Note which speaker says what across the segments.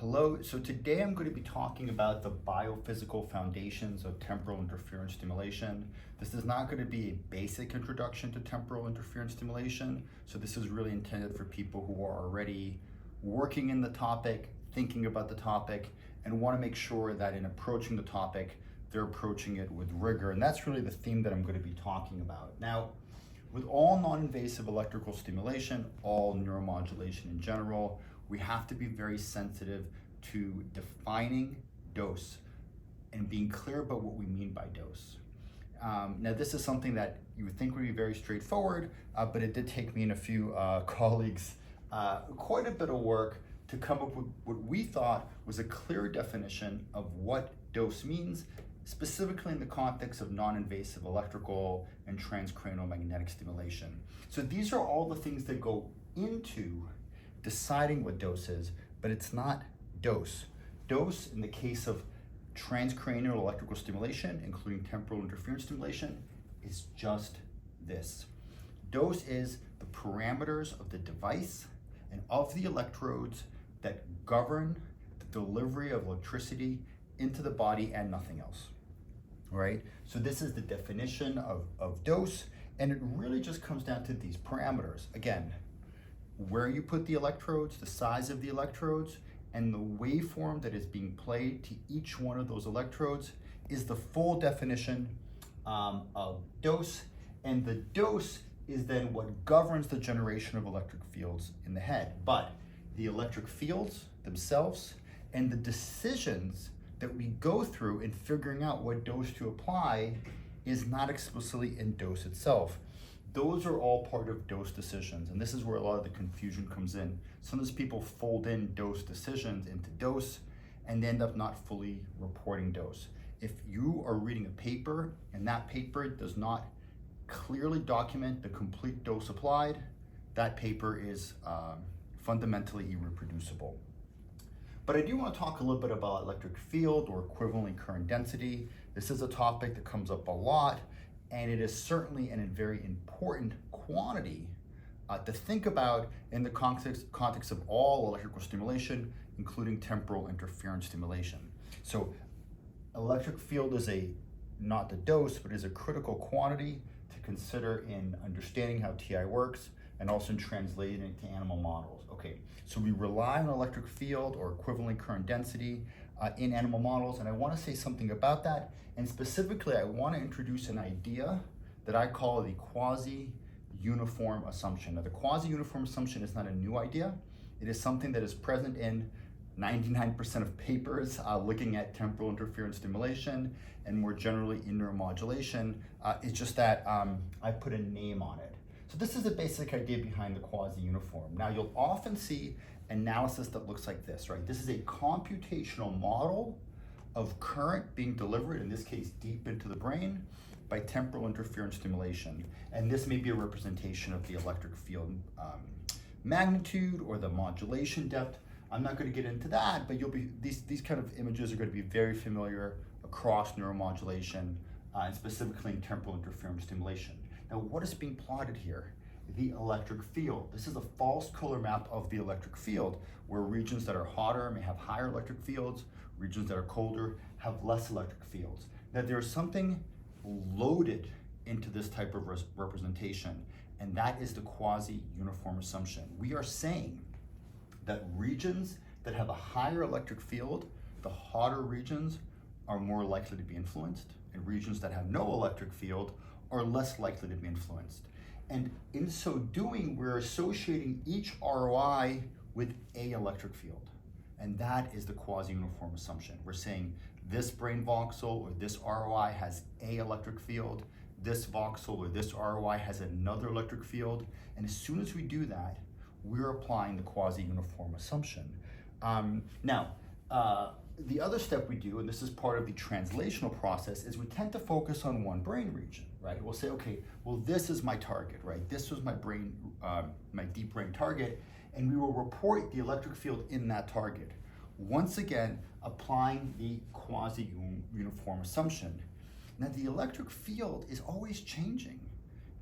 Speaker 1: Hello, so today I'm going to be talking about the biophysical foundations of temporal interference stimulation. This is not going to be a basic introduction to temporal interference stimulation, so this is really intended for people who are already working in the topic, thinking about the topic, and want to make sure that in approaching the topic, they're approaching it with rigor, and that's really the theme that I'm going to be talking about. Now, with all non-invasive electrical stimulation, all neuromodulation in general, we have to be very sensitive to defining dose and being clear about what we mean by dose. Now, this is something that you would think would be very straightforward, but it did take me and a few colleagues quite a bit of work to come up with what we thought was a clear definition of what dose means, specifically in the context of non-invasive electrical and transcranial magnetic stimulation. So these are all the things that go into deciding what dose is, but it's not dose. Dose, in the case of transcranial electrical stimulation, including temporal interference stimulation, is just this. Dose is the parameters of the device and of the electrodes that govern the delivery of electricity into the body and nothing else, right? So this is the definition of dose, and it really just comes down to these parameters. Again, where you put the electrodes, the size of the electrodes, and the waveform that is being played to each one of those electrodes is the full definition of dose. And the dose is then what governs the generation of electric fields in the head. But the electric fields themselves and the decisions that we go through in figuring out what dose to apply is not explicitly in dose itself. Those are all part of dose decisions, and this is where a lot of the confusion comes in. Sometimes people fold in dose decisions into dose and they end up not fully reporting dose. If you are reading a paper and that paper does not clearly document the complete dose applied, that paper is fundamentally irreproducible. But I do want to talk a little bit about electric field or equivalent current density. This is a topic that comes up a lot, and it is certainly a very important quantity to think about in the context of all electrical stimulation, including temporal interference stimulation. So electric field is not the dose, but is a critical quantity to consider in understanding how TI works and also in translating it to animal models. Okay, so we rely on electric field or equivalent current density in animal models, and I want to say something about that. And specifically, I want to introduce an idea that I call the quasi-uniform assumption. Now, the quasi-uniform assumption is not a new idea. It is something that is present in 99% of papers looking at temporal interference stimulation and more generally in neuromodulation. It's just that I put a name on it. So this is the basic idea behind the quasi-uniform. Now, you'll often see analysis that looks like this, right? This is a computational model of current being delivered, in this case deep into the brain, by temporal interference stimulation. And this may be a representation of the electric field magnitude or the modulation depth. I'm not going to get into that, but these kind of images are going to be very familiar across neuromodulation and specifically in temporal interference stimulation. Now, what is being plotted here? The electric field. This is a false color map of the electric field, where regions that are hotter may have higher electric fields, regions that are colder have less electric fields. Now, there's something loaded into this type of representation, and that is the quasi-uniform assumption. We are saying that regions that have a higher electric field, the hotter regions, are more likely to be influenced, and regions that have no electric field are less likely to be influenced. And in so doing, we're associating each ROI with a electric field. And that is the quasi-uniform assumption. We're saying this brain voxel or this ROI has a electric field, this voxel or this ROI has another electric field. And as soon as we do that, we're applying the quasi-uniform assumption. The other step we do, and this is part of the translational process, is we tend to focus on one brain region, right? We'll say, okay, well, this is my target, right? This was my brain, my deep brain target, and we will report the electric field in that target. Once again, applying the quasi-uniform assumption. Now, the electric field is always changing.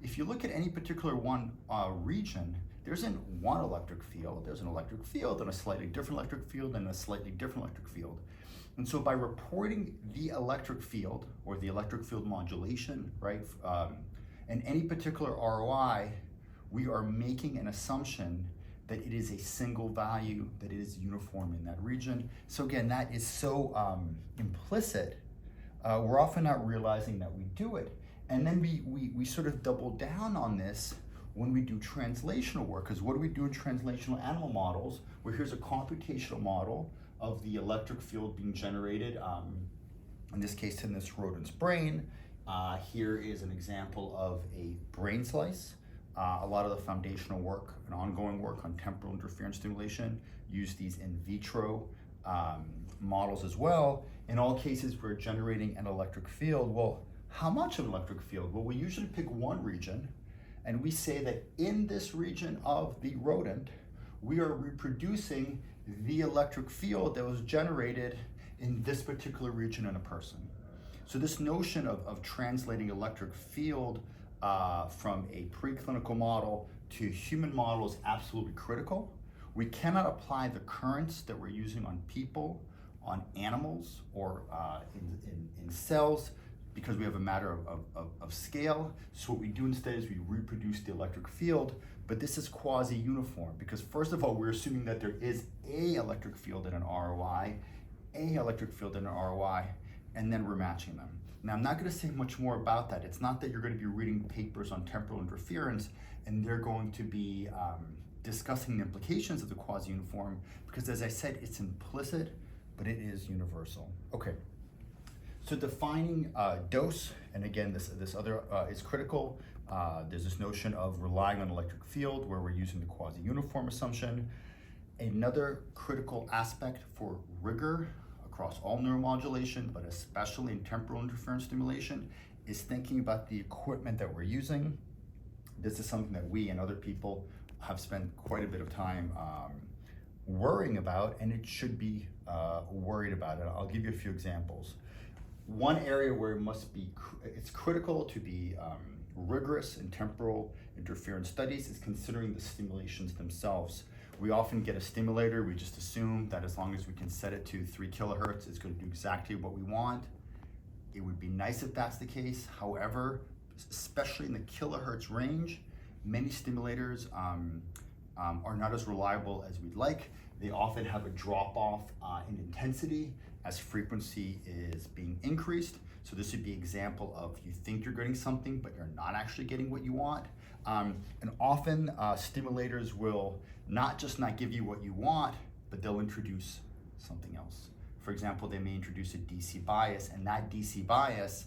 Speaker 1: If you look at any particular one region, there isn't one electric field. There's an electric field and a slightly different electric field and a slightly different electric field. And so by reporting the electric field or the electric field modulation, right, in any particular ROI, we are making an assumption that it is a single value, that it is uniform in that region. So again, that is so implicit, we're often not realizing that we do it. And then we sort of double down on this when we do translational work, because what do we do in translational animal models, where here's a computational model of the electric field being generated, in this case in this rodent's brain. Here is an example of a brain slice. A lot of the foundational work and ongoing work on temporal interference stimulation use these in vitro models as well. In all cases, we're generating an electric field. Well, how much of an electric field? Well, we usually pick one region, and we say that in this region of the rodent, we are reproducing the electric field that was generated in this particular region in a person. So this notion of translating electric field from a preclinical model to human model is absolutely critical. We cannot apply the currents that we're using on people, on animals, or in cells, because we have a matter of scale. So what we do instead is we reproduce the electric field, but this is quasi-uniform, because first of all, we're assuming that there is a electric field in an ROI, a electric field in an ROI, and then we're matching them. Now, I'm not going to say much more about that. It's not that you're going to be reading papers on temporal interference and they're going to be discussing the implications of the quasi-uniform, because as I said, it's implicit, but it is universal. Okay, so defining dose, and again, this other is critical. There's this notion of relying on electric field where we're using the quasi-uniform assumption. Another critical aspect for rigor across all neuromodulation, but especially in temporal interference stimulation, is thinking about the equipment that we're using. This is something that we and other people have spent quite a bit of time worrying about, and it should be worried about it. I'll give you a few examples. One area where it's critical to be rigorous in temporal interference studies is considering the stimulations themselves. We often get a stimulator, we just assume that as long as we can set it to 3 kilohertz, it's going to do exactly what we want. It would be nice if that's the case. However, especially in the kilohertz range, many stimulators are not as reliable as we'd like. They often have a drop-off in intensity as frequency is being increased. So this would be an example of you think you're getting something, but you're not actually getting what you want. And often stimulators will not just not give you what you want, but they'll introduce something else. For example, they may introduce a DC bias, and that DC bias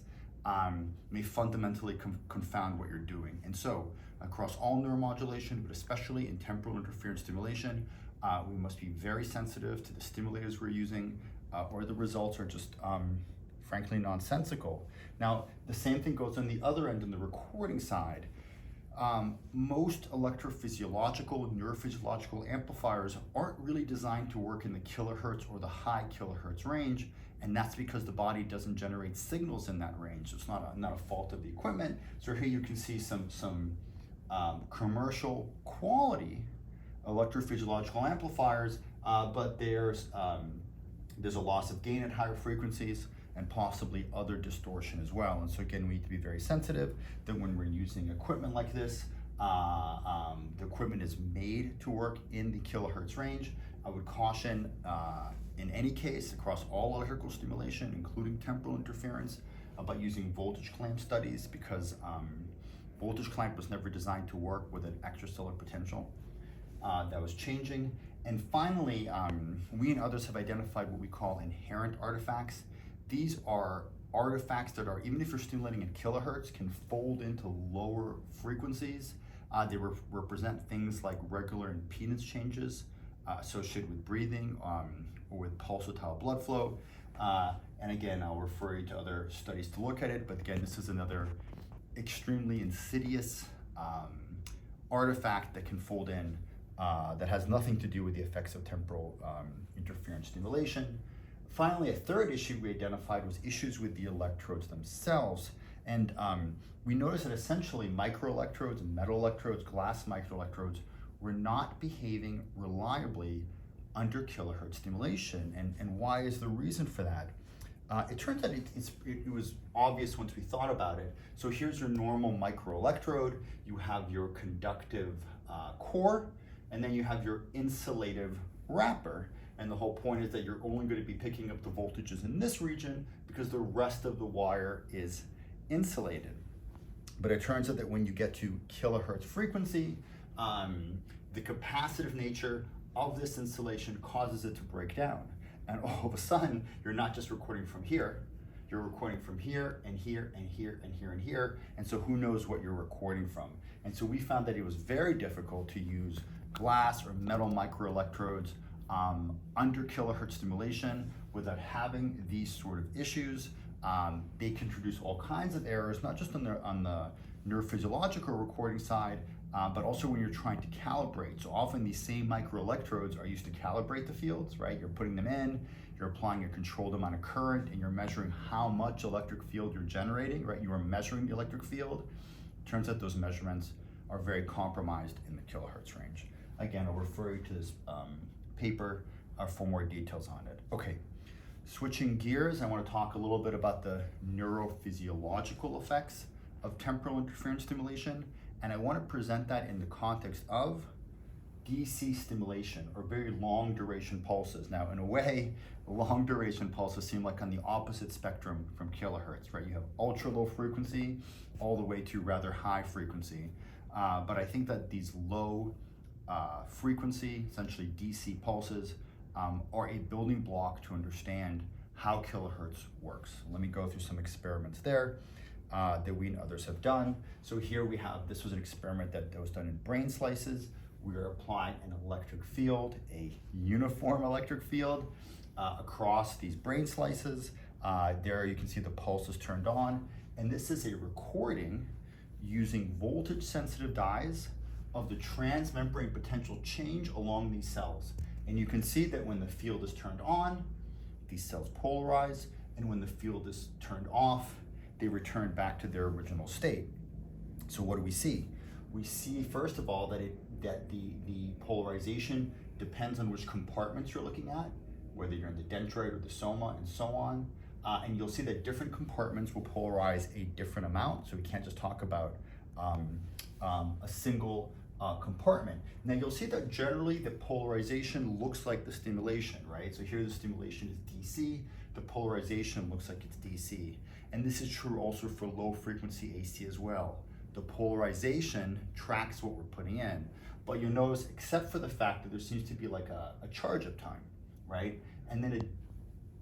Speaker 1: may fundamentally confound what you're doing. And so across all neuromodulation, but especially in temporal interference stimulation, we must be very sensitive to the stimulators we're using, or the results are just frankly nonsensical. Now, the same thing goes on the other end, on the recording side. Most electrophysiological, neurophysiological amplifiers aren't really designed to work in the kilohertz or the high kilohertz range, and that's because the body doesn't generate signals in that range. So it's not a fault of the equipment. So here you can see some commercial quality electrophysiological amplifiers, but there's a loss of gain at higher frequencies, and possibly other distortion as well. And so again, we need to be very sensitive that when we're using equipment like this, the equipment is made to work in the kilohertz range. I would caution in any case across all electrical stimulation, including temporal interference, about using voltage clamp studies, because voltage clamp was never designed to work with an extracellular potential that was changing. And finally, we and others have identified what we call inherent artifacts. These are artifacts that are, even if you're stimulating in kilohertz, can fold into lower frequencies. They represent things like regular impedance changes associated with breathing or with pulsatile blood flow. And again, I'll refer you to other studies to look at it, but again, this is another extremely insidious artifact that can fold in that has nothing to do with the effects of temporal interference stimulation. Finally, a third issue we identified was issues with the electrodes themselves. And we noticed that essentially microelectrodes, metal electrodes, glass microelectrodes were not behaving reliably under kilohertz stimulation. And why is the reason for that? It turns out it was obvious once we thought about it. So here's your normal microelectrode. You have your conductive core, and then you have your insulative wrapper. And the whole point is that you're only going to be picking up the voltages in this region because the rest of the wire is insulated. But it turns out that when you get to kilohertz frequency, the capacitive nature of this insulation causes it to break down. And all of a sudden, you're not just recording from here, you're recording from here and here and here and here and here. And so who knows what you're recording from? And so we found that it was very difficult to use glass or metal microelectrodes under kilohertz stimulation without having these sort of issues. They can introduce all kinds of errors, not just on the neurophysiological recording side, but also when you're trying to calibrate. So often these same microelectrodes are used to calibrate the fields, right? You're putting them in, you're applying a controlled amount of current, and you're measuring how much electric field you're generating, right? You are measuring the electric field. Turns out those measurements are very compromised in the kilohertz range. Again, I'll refer you to this paper for more details on it. Okay, switching gears, I want to talk a little bit about the neurophysiological effects of temporal interference stimulation. And I want to present that in the context of DC stimulation, or very long duration pulses. Now, in a way, long duration pulses seem like on the opposite spectrum from kilohertz, right? You have ultra low frequency all the way to rather high frequency. But I think that these low frequency, essentially DC pulses, are a building block to understand how kilohertz works. Let me go through some experiments there that we and others have done. So here we have, this was an experiment that was done in brain slices. We are applying an electric field, a uniform electric field across these brain slices. There you can see the pulse is turned on. And this is a recording using voltage sensitive dyes of the transmembrane potential change along these cells. And you can see that when the field is turned on, these cells polarize, and when the field is turned off, they return back to their original state. So what do we see? We see, first of all, that the polarization depends on which compartments you're looking at, whether you're in the dendrite or the soma and so on. And you'll see that different compartments will polarize a different amount. So we can't just talk about a single compartment. Now you'll see that generally the polarization looks like the stimulation, right? So here the stimulation is DC, the polarization looks like it's DC. And this is true also for low frequency AC as well. The polarization tracks what we're putting in. But you'll notice, except for the fact that there seems to be like a charge up time, right? And then a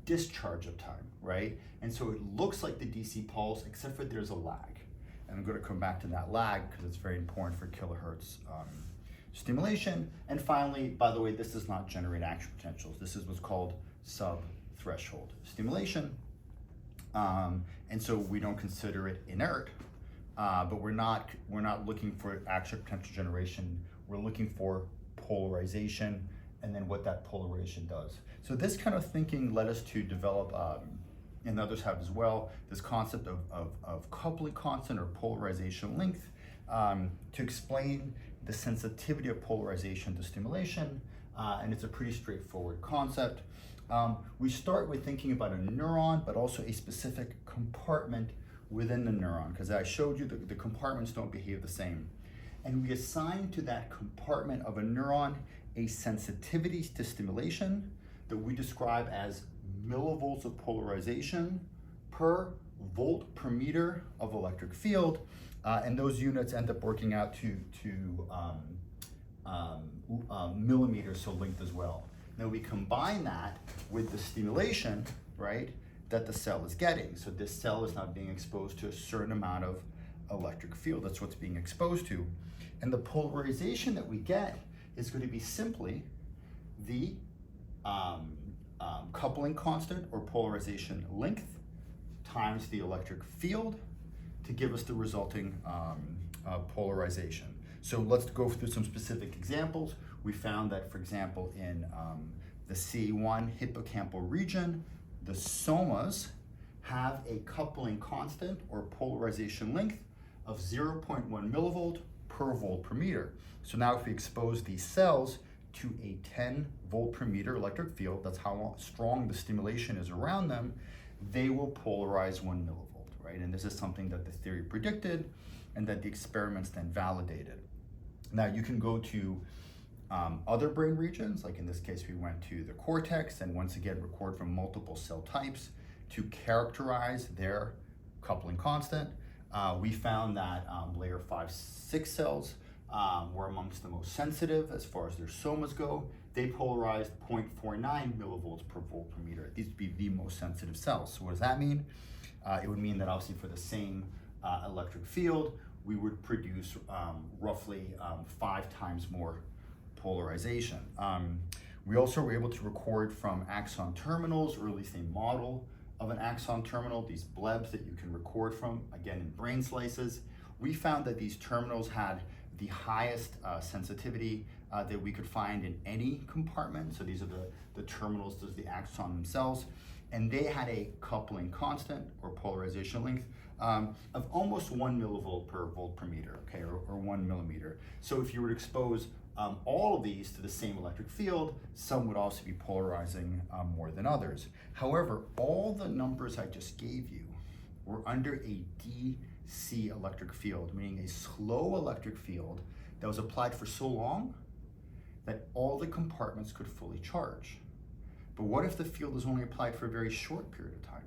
Speaker 1: discharge of time, right? And so it looks like the DC pulse, except for there's a lag. And I'm going to come back to that lag because it's very important for kilohertz stimulation. And finally, by the way, this does not generate action potentials. This is what's called sub-threshold stimulation. And so we don't consider it inert, but we're not looking for action potential generation. We're looking for polarization and then what that polarization does. So this kind of thinking led us to develop, and others have as well, this concept of coupling constant or polarization length to explain the sensitivity of polarization to stimulation, and it's a pretty straightforward concept. We start with thinking about a neuron, but also a specific compartment within the neuron, because I showed you that the compartments don't behave the same. And we assign to that compartment of a neuron a sensitivity to stimulation that we describe as millivolts of polarization per volt per meter of electric field. And those units end up working out to millimeters, so length as well. Now we combine that with the stimulation, right, that the cell is getting. So this cell is now being exposed to a certain amount of electric field. That's what's being exposed to. And the polarization that we get is going to be simply the coupling constant or polarization length times the electric field to give us the resulting polarization. So let's go through some specific examples. We found that, for example, in the C1 hippocampal region, the somas have a coupling constant or polarization length of 0.1 millivolt per volt per meter. So now if we expose these cells to a 10 volt per meter electric field, that's how strong the stimulation is around them, they will polarize 1 millivolt, right? And this is something that the theory predicted and that the experiments then validated. Now you can go to other brain regions, like in this case we went to the cortex, and once again record from multiple cell types to characterize their coupling constant. We found that layer 5-6 cells were amongst the most sensitive as far as their somas go. They polarized 0.49 millivolts per volt per meter. These would be the most sensitive cells. So what does that mean? It would mean that obviously for the same electric field, we would produce roughly 5 times more polarization. We also were able to record from axon terminals, or at least a model of an axon terminal, these blebs that you can record from, again in brain slices. We found that these terminals had the highest sensitivity that we could find in any compartment. So these are the terminals, those are the axon themselves, and they had a coupling constant or polarization length of almost 1 millivolt per volt per meter, okay, or 1 millimeter. So if you were to expose all of these to the same electric field, some would also be polarizing more than others. However, all the numbers I just gave you were under a DC electric field, meaning a slow electric field that was applied for so long that all the compartments could fully charge. But what if the field is only applied for a very short period of time?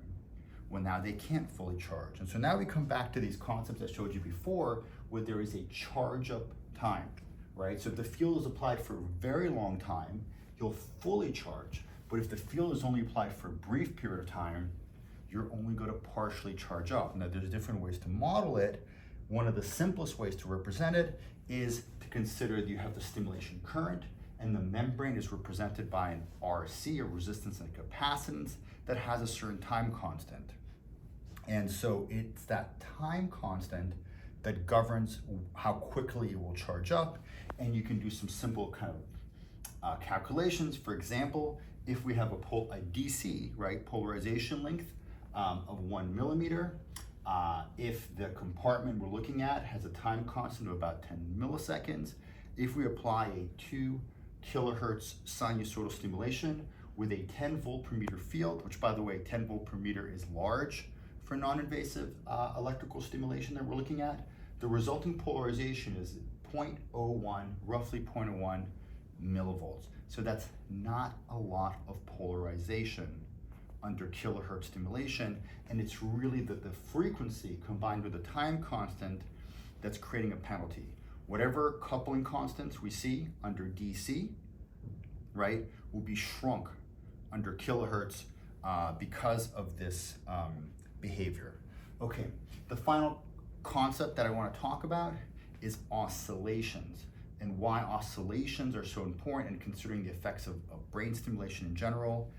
Speaker 1: Well, now they can't fully charge. And so now we come back to these concepts I showed you before, where there is a charge up time, right? So if the field is applied for a very long time, you'll fully charge. But if the field is only applied for a brief period of time, you're only going to partially charge up. Now there's different ways to model it. One of the simplest ways to represent it is to consider that you have the stimulation current, and the membrane is represented by an RC, or resistance and capacitance, that has a certain time constant. And so it's that time constant that governs how quickly it will charge up. And you can do some simple kind of calculations. For example, if we have a DC, right, polarization length of 1 millimeter, if the compartment we're looking at has a time constant of about 10 milliseconds, if we apply a 2 kilohertz sinusoidal stimulation with a 10 volt per meter field, which by the way, 10 volt per meter is large for non-invasive electrical stimulation that we're looking at, the resulting polarization is 0.01, roughly 0.01 millivolts. So that's not a lot of polarization under kilohertz stimulation, and it's really the frequency combined with the time constant that's creating a penalty. Whatever coupling constants we see under DC, right, will be shrunk under kilohertz because of this behavior. Okay, the final concept that I want to talk about is oscillations, and why oscillations are so important in considering the effects of brain stimulation in general,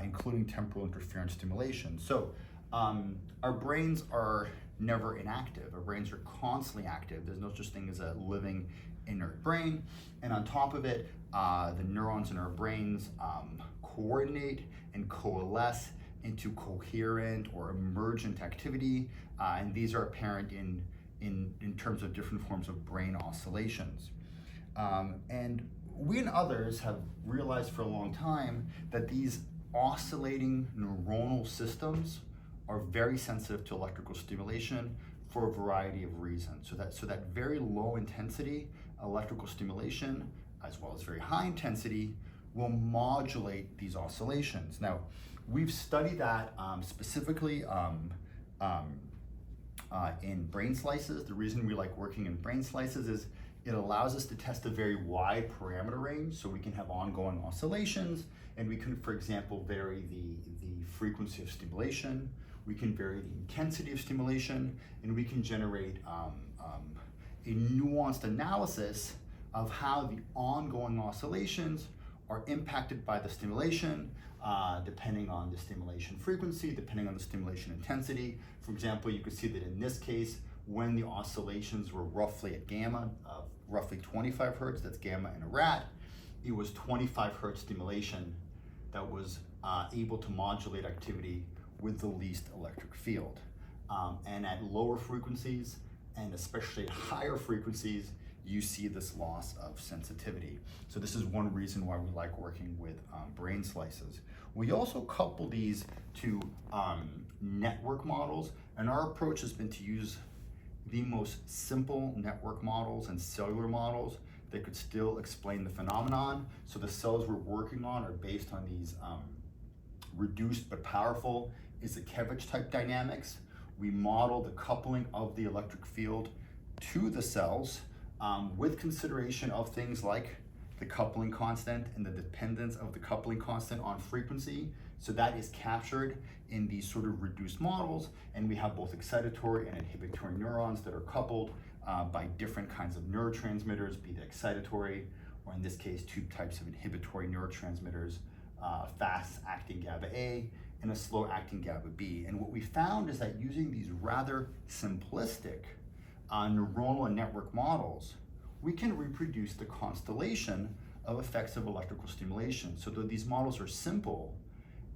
Speaker 1: including temporal interference stimulation. So our brains are never inactive. Our brains are constantly active. There's no such thing as a living inert brain. And on top of it, the neurons in our brains coordinate and coalesce into coherent or emergent activity. And these are apparent in terms of different forms of brain oscillations. And we and others have realized for a long time that these oscillating neuronal systems are very sensitive to electrical stimulation for a variety of reasons. So that very low intensity electrical stimulation, as well as very high intensity, will modulate these oscillations. Now, we've studied that specifically in brain slices. The reason we like working in brain slices is it allows us to test a very wide parameter range, so we can have ongoing oscillations, and we can, for example, vary the frequency of stimulation, we can vary the intensity of stimulation, and we can generate a nuanced analysis of how the ongoing oscillations are impacted by the stimulation, depending on the stimulation frequency, depending on the stimulation intensity. For example, you could see that in this case, when the oscillations were roughly at gamma, roughly 25 hertz, that's gamma in a rat, it was 25 hertz stimulation that was able to modulate activity with the least electric field. And at lower frequencies, and especially at higher frequencies, you see this loss of sensitivity. So this is one reason why we like working with brain slices. We also couple these to network models, and our approach has been to use the most simple network models and cellular models that could still explain the phenomenon. So the cells we're working on are based on these reduced but powerful Izakevich type dynamics. We model the coupling of the electric field to the cells with consideration of things like the coupling constant and the dependence of the coupling constant on frequency. So that is captured in these sort of reduced models, and we have both excitatory and inhibitory neurons that are coupled by different kinds of neurotransmitters, be they excitatory, or in this case, two types of inhibitory neurotransmitters, fast-acting GABA A and a slow-acting GABA B. And what we found is that using these rather simplistic neuronal and network models, we can reproduce the constellation of effects of electrical stimulation. So though these models are simple,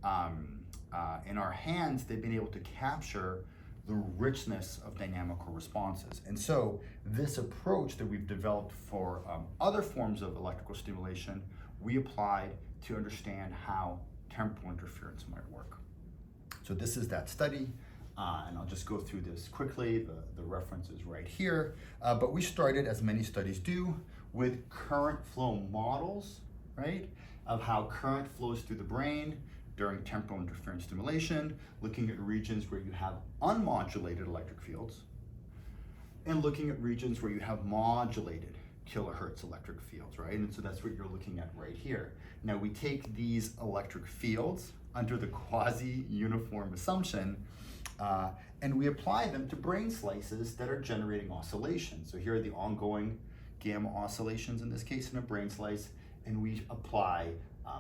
Speaker 1: in our hands, they've been able to capture the richness of dynamical responses. And so this approach that we've developed for other forms of electrical stimulation, we applied to understand how temporal interference might work. So this is that study, and I'll just go through this quickly. The reference is right here. But we started, as many studies do, with current flow models, right, of how current flows through the brain during temporal interference stimulation, looking at regions where you have unmodulated electric fields, and looking at regions where you have modulated kilohertz electric fields, right? And so that's what you're looking at right here. Now we take these electric fields under the quasi-uniform assumption, and we apply them to brain slices that are generating oscillations. So here are the ongoing gamma oscillations, in this case in a brain slice, and we apply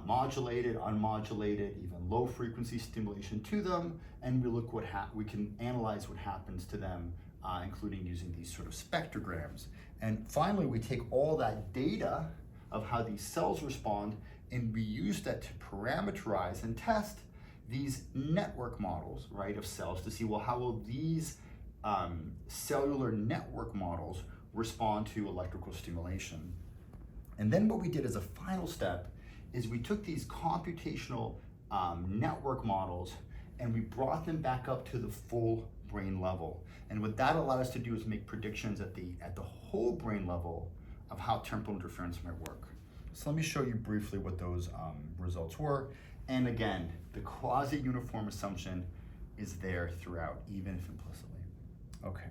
Speaker 1: modulated, unmodulated, even low frequency stimulation to them, and we look we can analyze what happens to them, including using these sort of spectrograms. And finally, we take all that data of how these cells respond, and we use that to parameterize and test these network models, right, of cells to see, well, how will these cellular network models respond to electrical stimulation? And then what we did as a final step is we took these computational network models and we brought them back up to the full brain level. And what that allowed us to do is make predictions at the whole brain level of how temporal interference might work. So let me show you briefly what those results were. And again, the quasi-uniform assumption is there throughout, even if implicitly. Okay,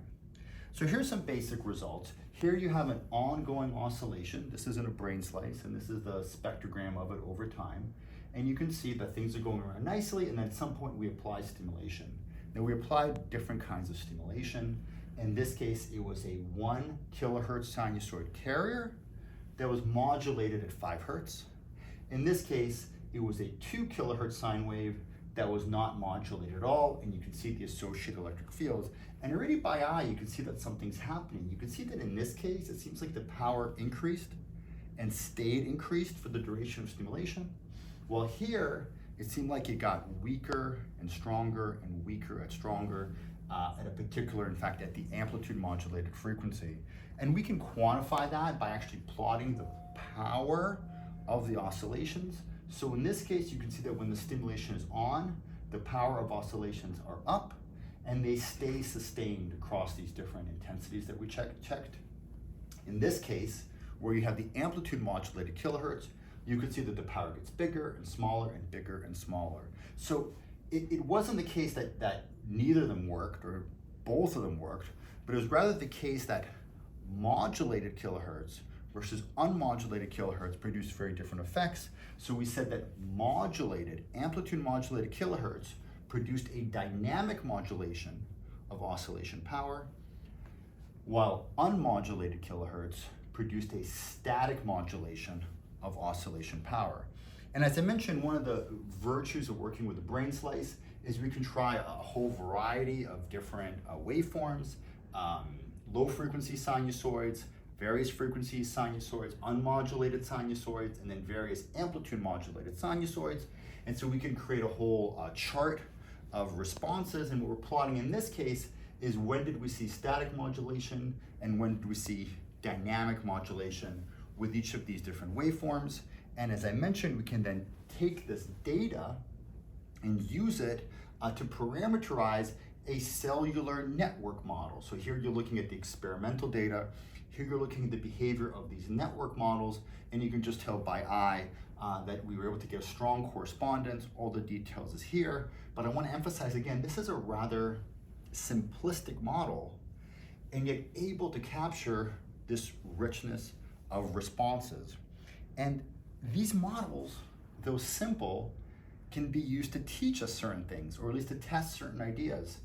Speaker 1: so here's some basic results. Here you have an ongoing oscillation. This is in a brain slice, and this is the spectrogram of it over time. And you can see that things are going around nicely, and then at some point we apply stimulation. Now we applied different kinds of stimulation. In this case, it was a 1 kilohertz sinusoid carrier that was modulated at 5 hertz. In this case, it was a 2 kilohertz sine wave that was not modulated at all, and you can see the associated electric fields. And already by eye, you can see that something's happening. You can see that in this case, it seems like the power increased and stayed increased for the duration of stimulation. While here, it seemed like it got weaker and stronger and weaker and stronger at a particular, in fact, at the amplitude modulated frequency. And we can quantify that by actually plotting the power of the oscillations. So in this case, you can see that when the stimulation is on, the power of oscillations are up, and they stay sustained across these different intensities that we checked. In this case, where you have the amplitude modulated kilohertz, you can see that the power gets bigger and smaller and bigger and smaller. So it wasn't the case that neither of them worked or both of them worked, but it was rather the case that modulated kilohertz versus unmodulated kilohertz produced very different effects. So we said that modulated, amplitude modulated kilohertz produced a dynamic modulation of oscillation power, while unmodulated kilohertz produced a static modulation of oscillation power. And as I mentioned, one of the virtues of working with a brain slice is we can try a whole variety of different waveforms, low frequency sinusoids, various frequency sinusoids, unmodulated sinusoids, and then various amplitude modulated sinusoids. And so we can create a whole chart of responses. And what we're plotting in this case is when did we see static modulation and when did we see dynamic modulation with each of these different waveforms. And as I mentioned, we can then take this data and use it to parameterize a cellular network model. So here you're looking at the experimental data. Here you're looking at the behavior of these network models, and you can just tell by eye that we were able to get a strong correspondence. All the details is here, but I want to emphasize again, this is a rather simplistic model, and yet able to capture this richness of responses. And these models, though simple, can be used to teach us certain things, or at least to test certain ideas.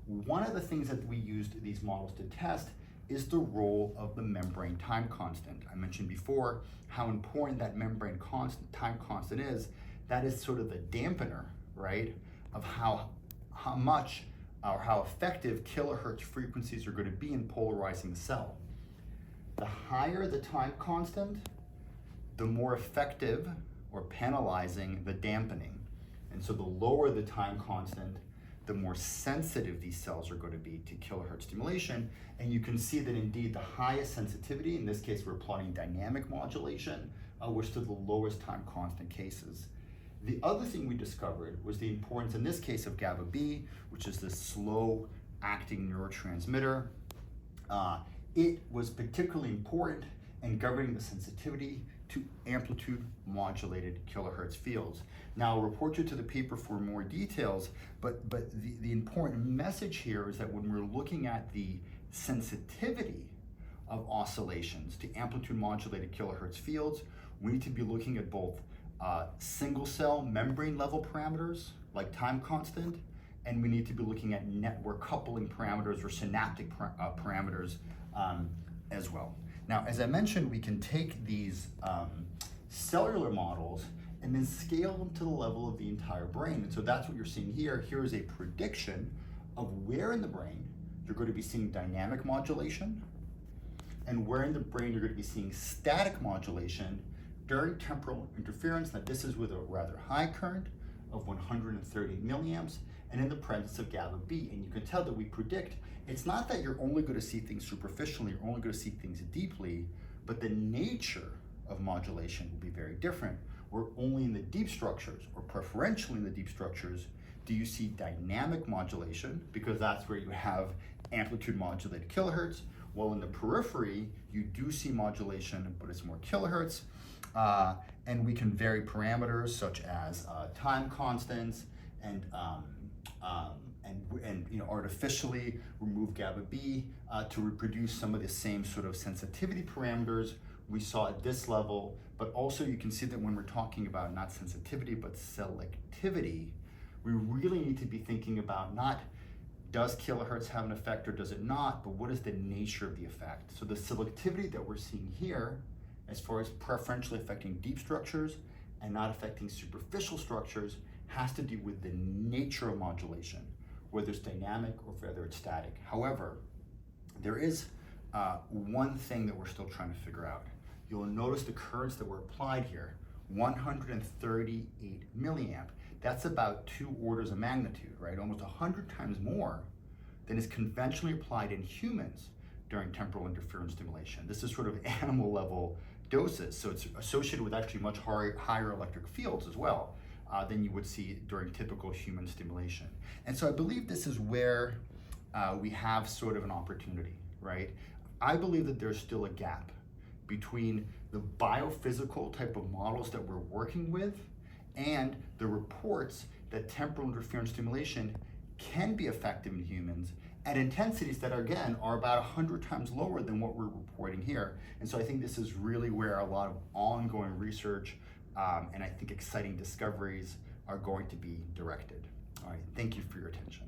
Speaker 1: One of the things that we used these models to test is the role of the membrane time constant. I mentioned before how important that membrane time constant is. That is sort of the dampener, right, of how much or how effective kilohertz frequencies are going to be in polarizing the cell. The higher the time constant, the more effective or penalizing the dampening. And so the lower the time constant, the more sensitive these cells are going to be to kilohertz stimulation. And you can see that indeed the highest sensitivity, in this case we're plotting dynamic modulation, was to the lowest time constant cases. The other thing we discovered was the importance in this case of GABA B, which is this slow acting neurotransmitter. It was particularly important in governing the sensitivity to amplitude modulated kilohertz fields. Now I'll report you to the paper for more details, but the important message here is that when we're looking at the sensitivity of oscillations to amplitude modulated kilohertz fields, we need to be looking at both single cell membrane level parameters like time constant, and we need to be looking at network coupling parameters or synaptic parameters as well. Now, as I mentioned, we can take these cellular models and then scale them to the level of the entire brain. And so that's what you're seeing here. Here is a prediction of where in the brain you're going to be seeing dynamic modulation and where in the brain you're going to be seeing static modulation during temporal interference. Now, this is with a rather high current of 130 milliamps and in the presence of GABA B. And you can tell that we predict it's not that you're only going to see things superficially, you're only going to see things deeply, but the nature of modulation will be very different. Where only in the deep structures, or preferentially in the deep structures, do you see dynamic modulation, because that's where you have amplitude modulated kilohertz, while in the periphery, you do see modulation, but it's more kilohertz. And we can vary parameters such as time constants and artificially remove GABA B to reproduce some of the same sort of sensitivity parameters we saw at this level. But also you can see that when we're talking about not sensitivity but selectivity, we really need to be thinking about not does kilohertz have an effect or does it not, but what is the nature of the effect. So the selectivity that we're seeing here, as far as preferentially affecting deep structures and not affecting superficial structures, has to do with the nature of modulation, whether it's dynamic or whether it's static. However, there is one thing that we're still trying to figure out. You'll notice the currents that were applied here, 138 milliamp. That's about 2 orders of magnitude, right? Almost 100 times more than is conventionally applied in humans during temporal interference stimulation. This is sort of animal level doses, so it's associated with actually much higher electric fields as well than you would see during typical human stimulation. And so I believe this is where we have sort of an opportunity, right? I believe that there's still a gap between the biophysical type of models that we're working with and the reports that temporal interference stimulation can be effective in humans at intensities that are, again, are about 100 times lower than what we're reporting here. And so I think this is really where a lot of ongoing research and I think exciting discoveries are going to be directed. All right, thank you for your attention.